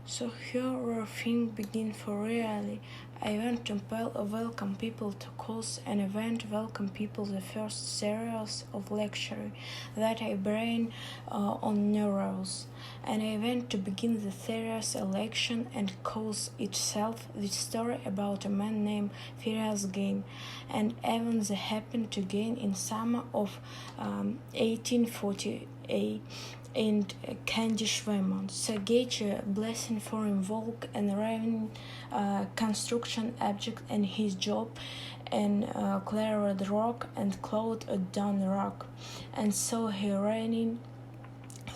So here thing begin for really. I want to welcome people to course and event welcome people the first series of lecture that I bring on neurons. And I want to begin the series election and course itself with story about a man named Saradzhyan and events that happened to gain in summer of 1848 and Candish Vermont. So gauge a blessing for invoke and raven construction object and his job and cleared rock and clothed a down rock. And so he ran in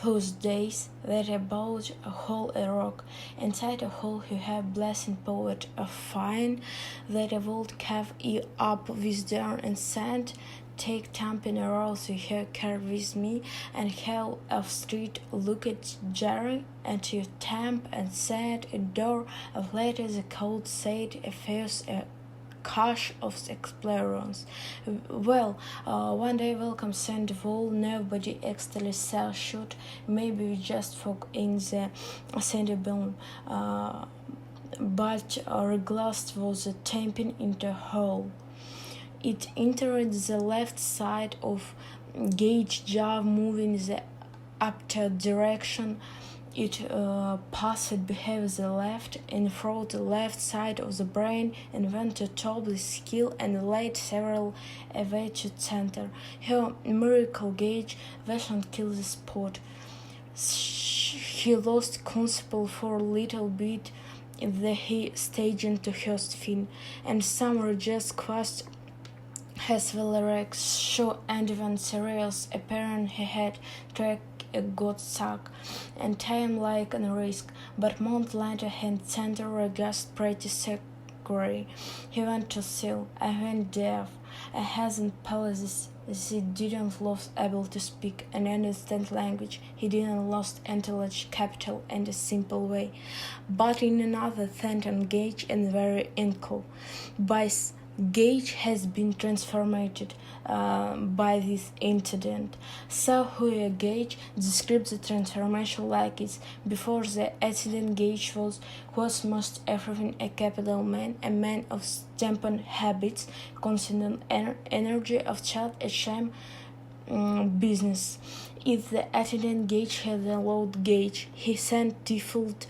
whose days that about a hole a rock. Inside a hole he have blessing poet a fine that a would cave up with dirt and sand. Take tamping around to her car with me and hell of street look at Jerry and you tamp and said a door of later the cold said a face a cache of explosions. Well, one day welcome send wall nobody actually sell shoot maybe we just fog in the sandy boom but our glass was tamping into a hole. It entered the left side of gauge jaw moving the upward direction. It passed behind the left and through the left side of the brain and went to top the skill and laid several elevated center. Her miracle gauge vision killed the spot. He lost concept for a little bit the he staged into her fin and some just quest has Valerex show and even serious apparent he had track a good suck and time like a risk, but month later hand center regast pretty secretary. He went to seal, I went deaf, I hasn't palaces, he didn't lose able to speak and understand language, he didn't lost intellect capital in a simple way, but in another sentence gauge and very inkle. By gauge has been transformed by this incident. So who gauge describes the transformation like it. Before the accident gauge was most everything a capital man, a man of stampen habits, constant energy of child a sham business. If the accident gauge had a load gauge, he sent default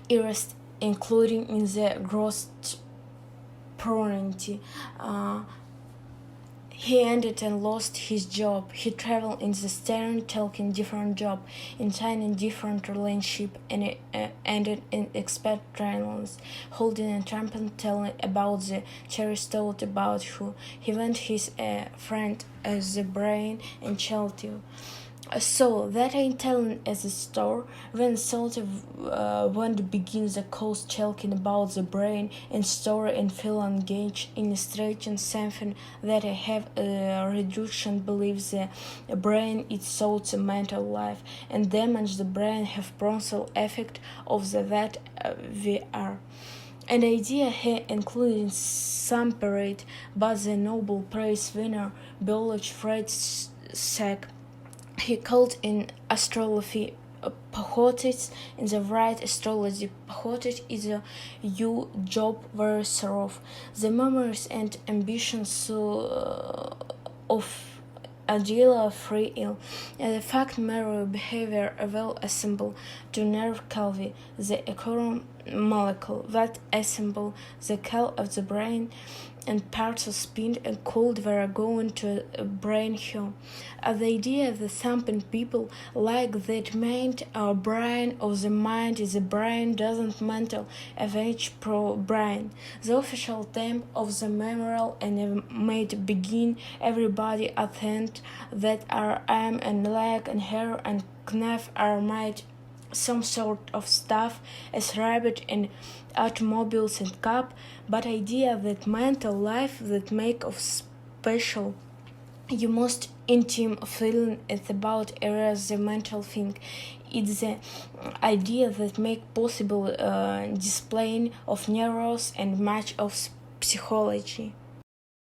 errors including in the gross property. He ended and lost his job. He traveled in the stern, taking different job, in different relationship, and ended in expert trials, holding a trumpet, telling about the cherished thought about who he went his friend as the brain and Chelsea. So that ain't telling as a store when sort of when begins the coast talking about the brain and story and feel engaged in illustrating something that I have a reduction believes the brain is thoughts and mental life and damage the brain have profound effect of the that we are. An idea here including some parade but the Nobel Prize winner biologist Fred Sack. He called in astrology Pahotis in the right astrology. Pahotis is a you job very thorough. The memories and ambitions of ideal free ill. And the fact mirror behavior well assemble to nerve calvi, the ecorum molecule that assemble the cell of the brain and parts of spin and cold were going to a brain home. The idea that something people like that meant our brain of the mind is the brain doesn't mental avenge pro brain. The official term of the memorial and made begin everybody attend that our arm and leg and hair and knife are made some sort of stuff as rabbit in automobiles and cup, but idea that mental life that make of special you most intimate feeling is about areas the mental thing. It's the idea that make possible displaying of neurons and much of psychology.